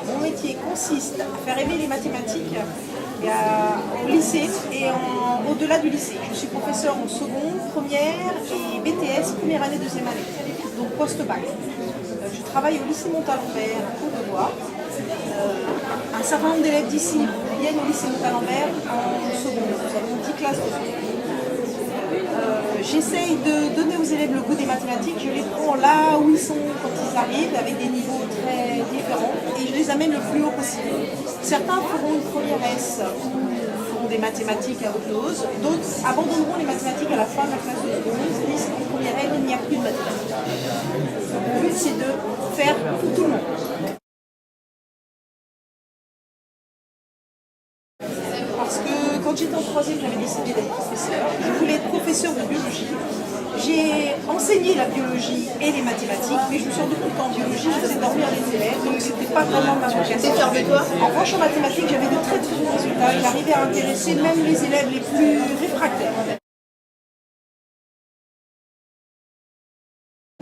mon métier consiste à faire aimer les mathématiques au lycée et au-delà du lycée. Je suis professeure en seconde, première et BTS, première année, deuxième année, donc post-bac. Je travaille au lycée Montalembert à Courbevoie. Un certain nombre d'élèves d'ici viennent au lycée Montalembert en seconde. Nous avons 10 classes de seconde. J'essaye de donner aux élèves le goût des mathématiques. Je les prends là où ils sont quand ils arrivent, avec des niveaux très différents, et je les amène le plus haut possible. Certains feront une première S ou feront des mathématiques à haute dose, d'autres abandonneront les mathématiques à la fin de la classe de seconde. Ils se disent qu'en première L, il n'y a plus de mathématiques. Le but, c'est de faire pour tout le monde. Parce que quand j'étais en troisième, j'avais décidé d'être professeur. Je voulais être professeur de biologie. J'ai enseigné la biologie et les mathématiques, mais je me suis rendu compte qu'en biologie, je faisais dormir les élèves, donc c'était pas vraiment ma vocation. de toi? En revanche, en mathématiques, j'avais de très très bons résultats. J'arrivais à intéresser même les élèves les plus réfractaires.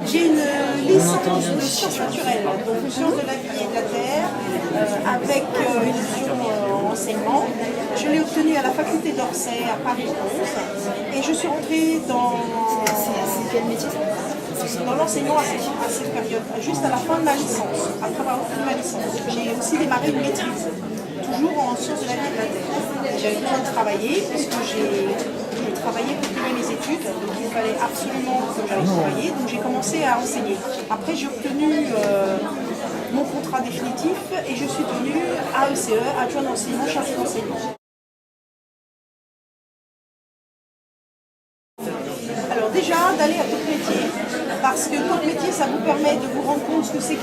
J'ai une licence de sciences naturelles, donc sciences de la vie et de la terre, avec une option enseignement. Je l'ai obtenue à la faculté d'Orsay à Paris 11 et je suis rentrée dans... C'est quel métier ça? Dans l'enseignement à cette période, juste à la fin de ma licence, après avoir obtenu ma licence. J'ai aussi démarré une maîtrise, toujours en sciences de la vie et de la terre. J'avais besoin de travailler, puisque j'ai travaillé pour payer mes études, donc il fallait absolument que j'aille travailler, donc j'ai commencé à enseigner. Après j'ai obtenu mon contrat définitif et je suis devenue AECE, adjointe d'enseignement, chargée d'enseignement. Alors déjà, d'aller à top métier, parce que top métier, ça vous permet de vous rendre compte ce que c'est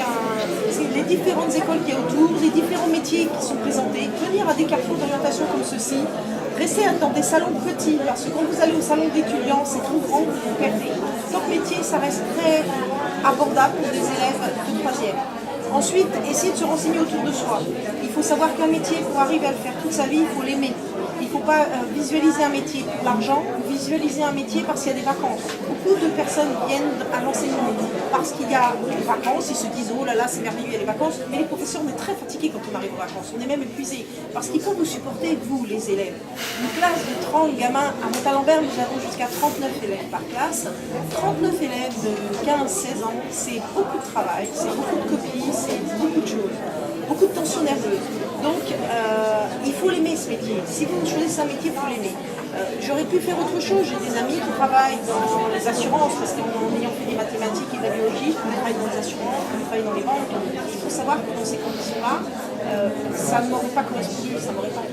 les différentes écoles qu'il y a autour, les différents métiers qui sont présentés, venir à des carrefours d'orientation comme ceci, rester dans des salons petits, parce que quand vous allez au salon d'étudiants, c'est trop grand, vous vous perdez. Top métier, ça reste très abordable pour des élèves de troisième. Ensuite, essayer de se renseigner autour de soi. Il faut savoir qu'un métier, pour arriver à le faire toute sa vie, il faut l'aimer. Il ne faut pas visualiser un métier pour l'argent, visualiser un métier parce qu'il y a des vacances. Beaucoup de personnes viennent à l'enseignement parce qu'il y a des vacances, ils se disent oh là là c'est merveilleux, il y a les vacances, mais les professeurs on est très fatigués quand on arrive aux vacances, on est même épuisés parce qu'il faut vous supporter, vous les élèves. Une classe de 30 gamins, à Montalembert nous avons jusqu'à 39 élèves par classe. 39 élèves de 15-16 ans, c'est beaucoup de travail, c'est beaucoup de copies, c'est beaucoup de choses, beaucoup de tensions nerveuses. Donc, il faut l'aimer ce métier. Si vous choisissez un métier, il faut l'aimer. J'aurais pu faire autre chose. J'ai des amis qui travaillent dans les assurances, parce qu'en ayant fait des mathématiques et de la biologie, je travaille dans les assurances, je travaille dans les banques. Il faut savoir que dans ces conditions-là, ça ne m'aurait pas correspondu, ça ne m'aurait pas